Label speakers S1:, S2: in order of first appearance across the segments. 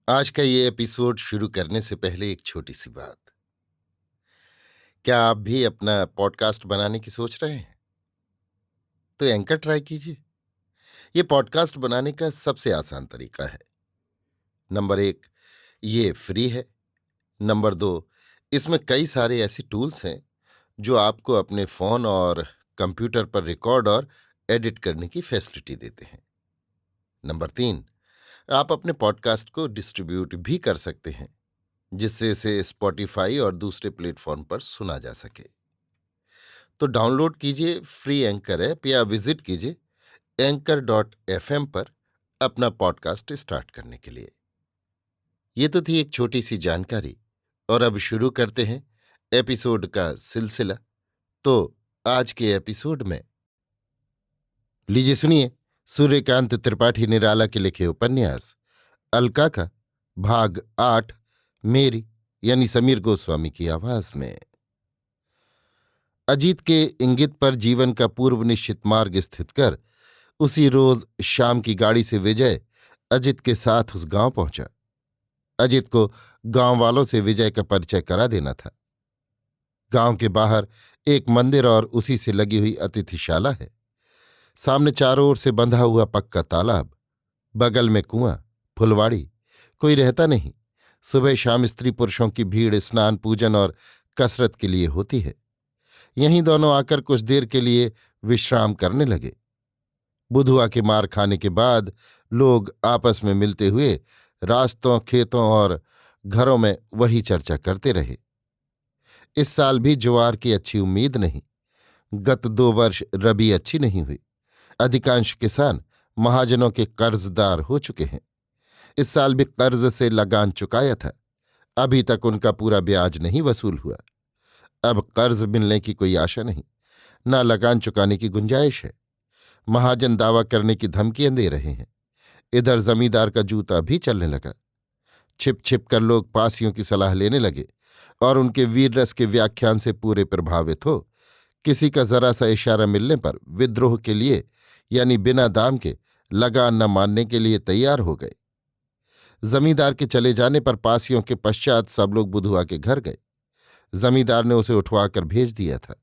S1: आज का ये एपिसोड शुरू करने से पहले एक छोटी सी बात। क्या आप भी अपना पॉडकास्ट बनाने की सोच रहे हैं? तो एंकर ट्राई कीजिए। ये पॉडकास्ट बनाने का सबसे आसान तरीका है। नंबर 1, ये फ्री है। नंबर 2, इसमें कई सारे ऐसे टूल्स हैं जो आपको अपने फोन और कंप्यूटर पर रिकॉर्ड और एडिट करने की फैसिलिटी देते हैं। नंबर 3, आप अपने पॉडकास्ट को डिस्ट्रीब्यूट भी कर सकते हैं, जिससे इसे स्पॉटिफाई और दूसरे प्लेटफॉर्म पर सुना जा सके। तो डाउनलोड कीजिए फ्री एंकर ऐप या विजिट कीजिए anchor.fm पर अपना पॉडकास्ट स्टार्ट करने के लिए। ये तो थी एक छोटी सी जानकारी, और अब शुरू करते हैं एपिसोड का सिलसिला। तो आज के एपिसोड में लीजिए सुनिए सूर्यकांत त्रिपाठी निराला के लिखे उपन्यास अलका का भाग 8, मेरी यानी समीर गोस्वामी की आवाज में। अजीत के इंगित पर जीवन का पूर्व निश्चित मार्ग स्थित कर उसी रोज शाम की गाड़ी से विजय अजित के साथ उस गांव पहुंचा। अजित को गांव वालों से विजय का परिचय करा देना था। गांव के बाहर एक मंदिर और उसी से लगी हुई अतिथिशाला है। सामने चारों ओर से बंधा हुआ पक्का तालाब, बगल में कुआं, फुलवाड़ी। कोई रहता नहीं। सुबह शाम स्त्री पुरुषों की भीड़ स्नान पूजन और कसरत के लिए होती है। यहीं दोनों आकर कुछ देर के लिए विश्राम करने लगे। बुधुआ के मार खाने के बाद लोग आपस में मिलते हुए रास्तों, खेतों और घरों में वही चर्चा करते रहे। इस साल भी ज्वार की अच्छी उम्मीद नहीं। गत 2 वर्ष रबी अच्छी नहीं हुई। अधिकांश किसान महाजनों के कर्जदार हो चुके हैं। इस साल भी कर्ज से लगान चुकाया था। अभी तक उनका पूरा ब्याज नहीं वसूल हुआ। अब कर्ज मिलने की कोई आशा नहीं, न लगान चुकाने की गुंजाइश है। महाजन दावा करने की धमकियां दे रहे हैं। इधर जमींदार का जूता भी चलने लगा। छिप छिप कर लोग पासियों की सलाह लेने लगे और उनके वीर रस के व्याख्यान से पूरे प्रभावित हो किसी का जरा सा इशारा मिलने पर विद्रोह के लिए यानी बिना दाम के लगान न मानने के लिए तैयार हो गए। जमींदार के चले जाने पर पासियों के पश्चात सब लोग बुधुआ के घर गए। जमींदार ने उसे उठवाकर भेज दिया था।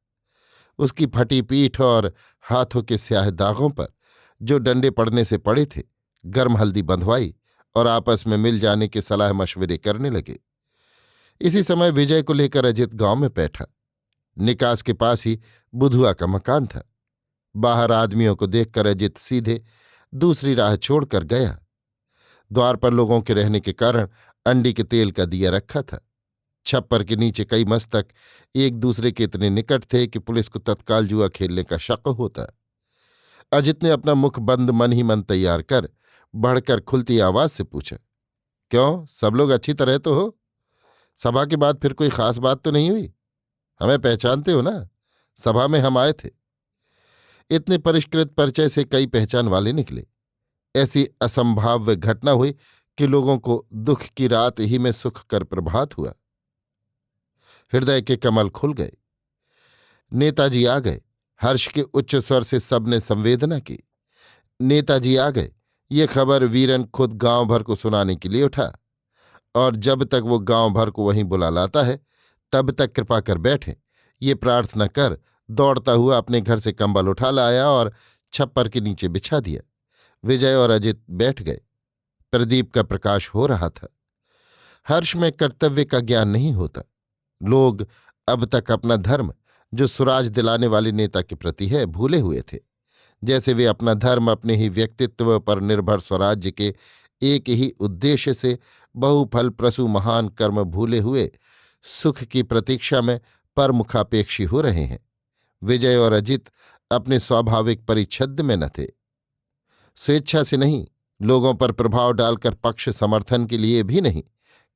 S1: उसकी फटी पीठ और हाथों के स्याह दागों पर जो डंडे पड़ने से पड़े थे, गर्म हल्दी बंधवाई और आपस में मिल जाने के सलाह मशवरे करने लगे। इसी समय विजय को लेकर अजित गांव में बैठा। निकास के पास ही बुधुआ का मकान था। बाहर आदमियों को देखकर अजित सीधे दूसरी राह छोड़कर गया। द्वार पर लोगों के रहने के कारण अंडी के तेल का दिया रखा था। छप्पर के नीचे कई मस्तक एक दूसरे के इतने निकट थे कि पुलिस को तत्काल जुआ खेलने का शक होता। अजित ने अपना मुख बंद मन ही मन तैयार कर बढ़कर खुलती आवाज से पूछा, क्यों, सब लोग अच्छी तरह तो हो? सभा के बाद फिर कोई खास बात तो नहीं हुई? हमें पहचानते हो ना? सभा में हम आए थे। इतने परिष्कृत परिचय से कई पहचान वाले निकले। ऐसी असंभाव्य घटना हुई कि लोगों को दुख की रात ही में सुख कर प्रभात हुआ। हृदय के कमल खुल गए। नेताजी आ गए। हर्ष के उच्च स्वर से सबने संवेदना की। नेताजी आ गए, ये खबर वीरन खुद गांव भर को सुनाने के लिए उठा, और जब तक वो गांव भर को वहीं बुला लाता है तब तक कृपा कर बैठे, ये प्रार्थना कर दौड़ता हुआ अपने घर से कंबल उठा लाया और छप्पर के नीचे बिछा दिया। विजय और अजित बैठ गए। प्रदीप का प्रकाश हो रहा था। हर्ष में कर्तव्य का ज्ञान नहीं होता। लोग अब तक अपना धर्म, जो सुराज दिलाने वाले नेता के प्रति है, भूले हुए थे। जैसे वे अपना धर्म अपने ही व्यक्तित्व पर निर्भर स्वराज्य के एक ही उद्देश्य से बहुफल प्रसू महान कर्म भूले हुए सुख की प्रतीक्षा में परमुखापेक्षी हो रहे हैं। विजय और अजित अपने स्वाभाविक परिच्छद में न थे। स्वेच्छा से नहीं, लोगों पर प्रभाव डालकर पक्ष समर्थन के लिए भी नहीं,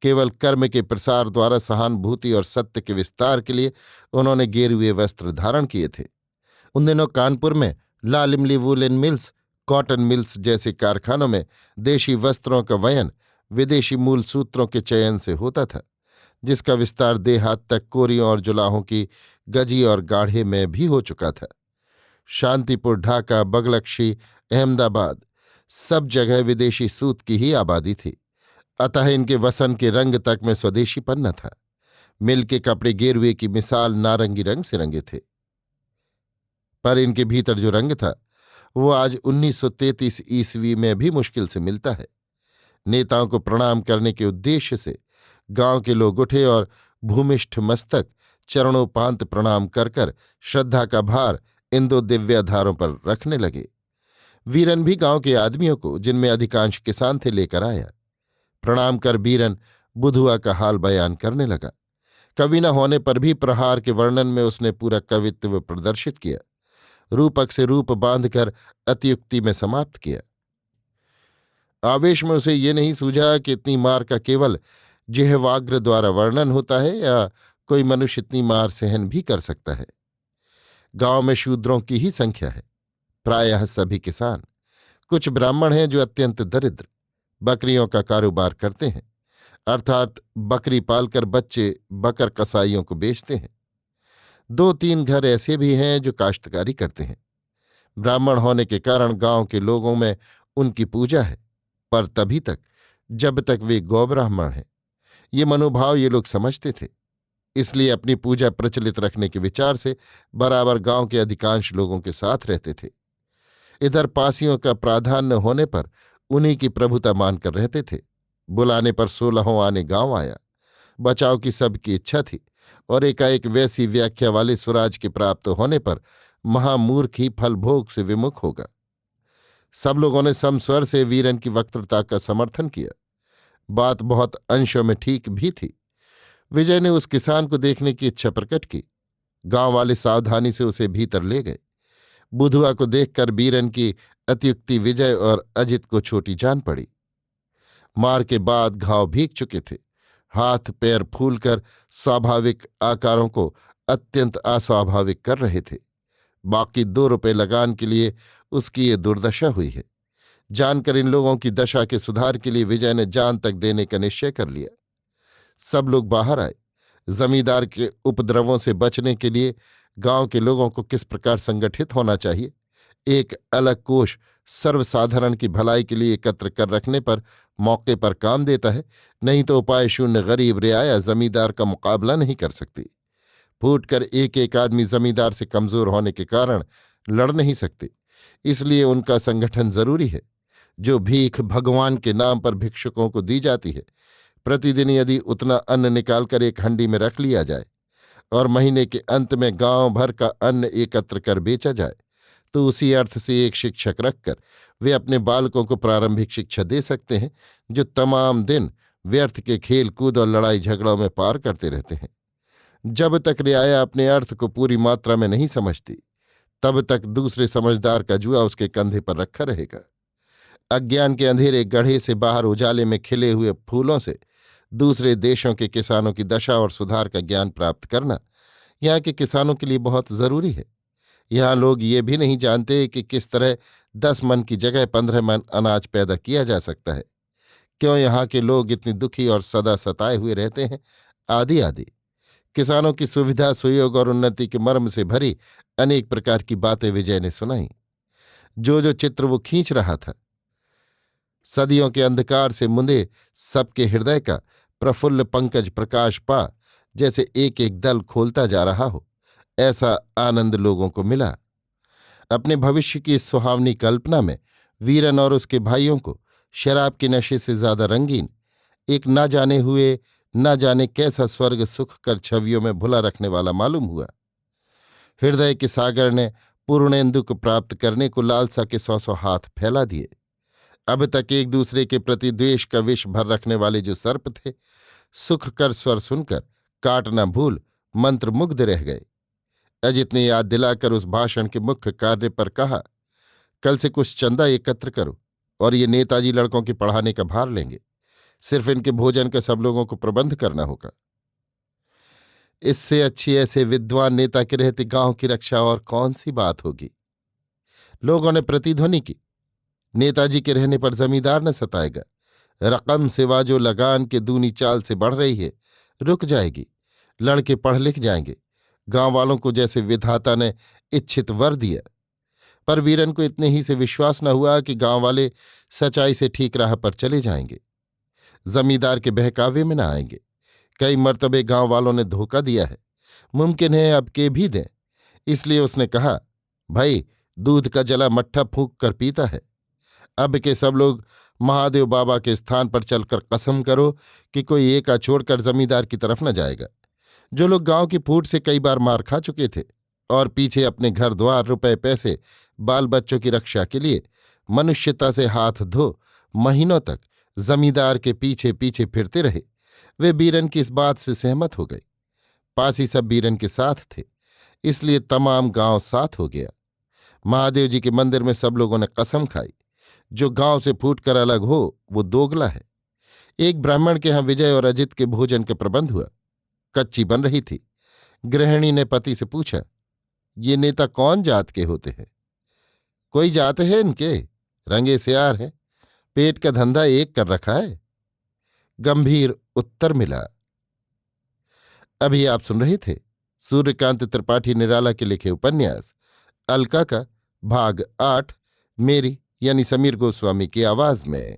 S1: केवल कर्म के प्रसार द्वारा सहानुभूति और सत्य के विस्तार के लिए उन्होंने गेरुए वस्त्र धारण किए थे। उन दिनों कानपुर में लाल इमली वूलन मिल्स, कॉटन मिल्स जैसे कारखानों में देशी वस्त्रों का वयन विदेशी मूल सूत्रों के चयन से होता था, जिसका विस्तार देहात तक कोरियों और जुलाहों की गजी और गाढ़े में भी हो चुका था। शांतिपुर, ढाका, बगलक्षी, अहमदाबाद, सब जगह विदेशी सूत की ही आबादी थी। अतः इनके वसन के रंग तक में स्वदेशीपन न था। मिल के कपड़े गेरुए की मिसाल नारंगी रंग से रंगे थे, पर इनके भीतर जो रंग था वो आज 1933 ईस्वी में भी मुश्किल से मिलता है। नेताओं को प्रणाम करने के उद्देश्य से गांव के लोग उठे और भूमिष्ठ मस्तक चरणोपांत प्रणाम कर कर श्रद्धा का भार इन दो दिव्याधारों पर रखने लगे। वीरन भी गांव के आदमियों को, जिनमें अधिकांश किसान थे, लेकर आया। प्रणाम कर बीरन बुधुआ का हाल बयान करने लगा। कवि न होने पर भी प्रहार के वर्णन में उसने पूरा कवित्व प्रदर्शित किया, रूपक से रूप बांधकर अतियुक्ति में समाप्त किया। आवेश में उसे ये नहीं सूझा कि इतनी मार का केवल जिह्वाग्र द्वारा वर्णन होता है या कोई मनुष्य इतनी मार सहन भी कर सकता है। गांव में शूद्रों की ही संख्या है, प्रायः सभी किसान। कुछ ब्राह्मण हैं जो अत्यंत दरिद्र बकरियों का कारोबार करते हैं, अर्थात बकरी पालकर बच्चे बकर कसाईयों को बेचते हैं। 2-3 घर ऐसे भी हैं जो काश्तकारी करते हैं। ब्राह्मण होने के कारण गांव के लोगों में उनकी पूजा है, पर तभी तक जब तक वे गौब्राह्मण हैं। ये मनोभाव ये लोग समझते थे, इसलिए अपनी पूजा प्रचलित रखने के विचार से बराबर गांव के अधिकांश लोगों के साथ रहते थे। इधर पासियों का प्राधान्य होने पर उन्हीं की प्रभुता मानकर रहते थे। बुलाने पर 16 आने गांव आया। बचाव की सबकी इच्छा थी और एकाएक वैसी व्याख्या वाले स्वराज के प्राप्त होने पर महामूर्ख ही फलभोग से विमुख होगा। सब लोगों ने समस्वर से वीरन की वक्तृता का समर्थन किया। बात बहुत अंशों में ठीक भी थी। विजय ने उस किसान को देखने की इच्छा प्रकट की। गांव वाले सावधानी से उसे भीतर ले गए। बुधुआ को देखकर बीरन की अतियुक्ति विजय और अजित को छोटी जान पड़ी। मार के बाद घाव भीग चुके थे। हाथ पैर फूलकर स्वाभाविक आकारों को अत्यंत अस्वाभाविक कर रहे थे। बाकी 2 रुपए लगान के लिए उसकी ये दुर्दशा हुई है। जानकर इन लोगों की दशा के सुधार के लिए विजय ने जान तक देने का निश्चय कर लिया। सब लोग बाहर आए। जमींदार के उपद्रवों से बचने के लिए गांव के लोगों को किस प्रकार संगठित होना चाहिए, एक अलग कोष सर्वसाधारण की भलाई के लिए एकत्र कर रखने पर मौके पर काम देता है, नहीं तो उपाय शून्य गरीब रियाया जमींदार का मुकाबला नहीं कर सकती। फूटकर एक एक आदमी जमींदार से कमजोर होने के कारण लड़ नहीं सकते, इसलिए उनका संगठन जरूरी है। जो भीख भगवान के नाम पर भिक्षुकों को दी जाती है, प्रतिदिन यदि उतना अन्न निकालकर एक हंडी में रख लिया जाए और महीने के अंत में गांव भर का अन्न एकत्र कर बेचा जाए, तो उसी अर्थ से एक शिक्षक रखकर वे अपने बालकों को प्रारंभिक शिक्षा दे सकते हैं, जो तमाम दिन व्यर्थ के खेल कूद और लड़ाई झगड़ों में पार करते रहते हैं। जब तक रियाया अपने अर्थ को पूरी मात्रा में नहीं समझती, तब तक दूसरे समझदार का जुआ उसके कंधे पर रखा रहेगा। अज्ञान के अंधेरे गढ़े से बाहर उजाले में खिले हुए फूलों से दूसरे देशों के किसानों की दशा और सुधार का ज्ञान प्राप्त करना यहाँ के किसानों के लिए बहुत जरूरी है। यहाँ लोग ये भी नहीं जानते कि किस तरह 10 मन की जगह 15 मन अनाज पैदा किया जा सकता है, क्यों यहाँ के लोग इतने दुखी और सदा सताए हुए रहते हैं, आदि आदि। किसानों की सुविधा सुयोग और उन्नति के मर्म से भरी अनेक प्रकार की बातें विजय ने सुनाई। जो चित्र वो खींच रहा था, सदियों के अंधकार से मुंदे सबके हृदय का प्रफुल्ल पंकज प्रकाश पा जैसे एक एक दल खोलता जा रहा हो, ऐसा आनंद लोगों को मिला। अपने भविष्य की इस सुहावनी कल्पना में वीरन और उसके भाइयों को शराब के नशे से ज्यादा रंगीन एक ना जाने हुए न जाने कैसा स्वर्ग सुख कर छवियों में भुला रखने वाला मालूम हुआ। हृदय के सागर ने पूर्णेन्दु को प्राप्त करने को लालसा के 100 हाथ फैला दिए। अब तक एक दूसरे के प्रति द्वेष का विष भर रखने वाले जो सर्प थे, सुख कर स्वर सुनकर काट न भूल मंत्रमुग्ध रह गए। अजित ने याद दिलाकर उस भाषण के मुख्य कार्य पर कहा, कल से कुछ चंदा एकत्र करो और ये नेताजी लड़कों के पढ़ाने का भार लेंगे। सिर्फ इनके भोजन का सब लोगों को प्रबंध करना होगा। इससे अच्छी ऐसे विद्वान नेता के रहते गांव की रक्षा और कौन सी बात होगी। लोगों ने प्रतिध्वनि की, नेताजी के रहने पर जमींदार न सताएगा। रकम सिवा जो लगान के दूनी चाल से बढ़ रही है, रुक जाएगी। लड़के पढ़ लिख जाएंगे। गांव वालों को जैसे विधाता ने इच्छित वर दिया। पर वीरन को इतने ही से विश्वास न हुआ कि गांव वाले सच्चाई से ठीक राह पर चले जाएंगे। जमींदार के बहकावे में न आएंगे। कई मर्तबे गांव वालों ने धोखा दिया है, मुमकिन है अब के भी दें। इसलिए उसने कहा, भाई दूध का जला मट्ठा फूंक कर पीता है। अब के सब लोग महादेव बाबा के स्थान पर चलकर कसम करो कि कोई एका छोड़कर जमींदार की तरफ न जाएगा। जो लोग गांव की फूट से कई बार मार खा चुके थे और पीछे अपने घर द्वार, रुपए पैसे, बाल बच्चों की रक्षा के लिए मनुष्यता से हाथ धो महीनों तक जमींदार के पीछे पीछे फिरते रहे, वे बीरन की इस बात से सहमत हो गए। पासी सब बीरन के साथ थे, इसलिए तमाम गांव साथ हो गया। महादेव जी के मंदिर में सब लोगों ने कसम खाई, जो गांव से फूटकर अलग हो वो दोगला है। एक ब्राह्मण के यहां विजय और अजित के भोजन का प्रबंध हुआ। कच्ची बन रही थी। गृहिणी ने पति से पूछा, ये नेता कौन जात के होते हैं? कोई जात है इनके? रंगे सियार है, पेट का धंधा एक कर रखा है। गंभीर उत्तर मिला। अभी आप सुन रहे थे सूर्यकांत त्रिपाठी निराला के लिखे उपन्यास अलका का भाग 8, मेरी यानी समीर गोस्वामी की आवाज में।